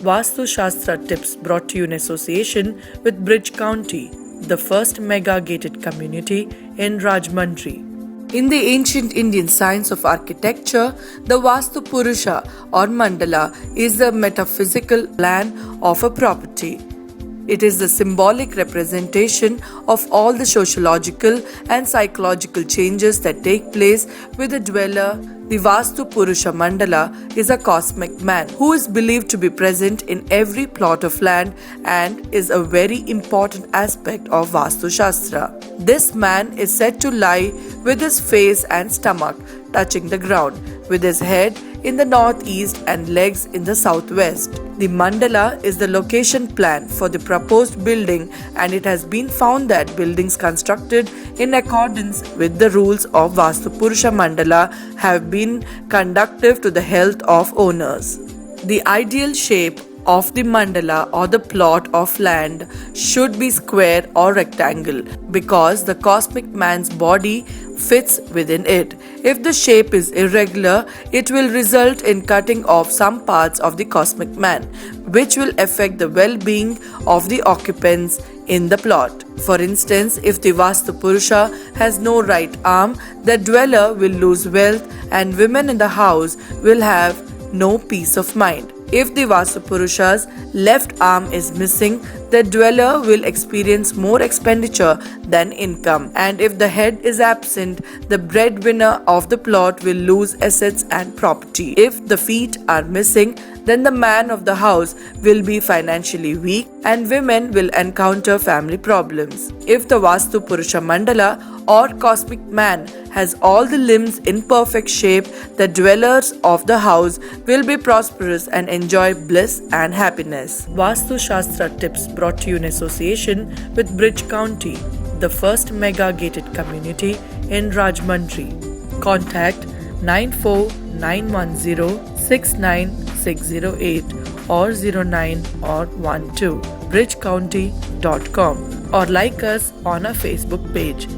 Vastu Shastra tips brought to you in association with Bridge County, the first mega gated community in Rajahmundry. In the ancient Indian science of architecture, the Vastu Purusha or Mandala is the metaphysical plan of a property. It is the symbolic representation of all the sociological and psychological changes that take place with the dweller. The Vastu Purusha Mandala is a cosmic man who is believed to be present in every plot of land and is a very important aspect of Vastu Shastra. This man is said to lie with his face and stomach touching the ground, with his head in the northeast and legs in the southwest. The mandala is the location plan for the proposed building, and it has been found that buildings constructed in accordance with the rules of Vastu Purusha Mandala have been conducive to the health of owners. The ideal shape of the mandala or the plot of land should be square or rectangle because the cosmic man's body fits within it. If the shape is irregular, it will result in cutting off some parts of the cosmic man, which will affect the well-being of the occupants in the plot. For instance, if the Vastu Purusha has no right arm, the dweller will lose wealth and women in the house will have no peace of mind. If the Vastu Purusha's left arm is missing, the dweller will experience more expenditure than income. And if the head is absent, the breadwinner of the plot will lose assets and property. If the feet are missing, then the man of the house will be financially weak and women will encounter family problems. If the Vastu Purusha Mandala or cosmic man has all the limbs in perfect shape, the dwellers of the house will be prosperous and enjoy bliss and happiness. Vastu Shastra tips brought to you in association with Bridge County, the first mega gated community in Rajahmundry. Contact 94910 69608 or 09 or 12 bridgecounty.com or like us on our Facebook page.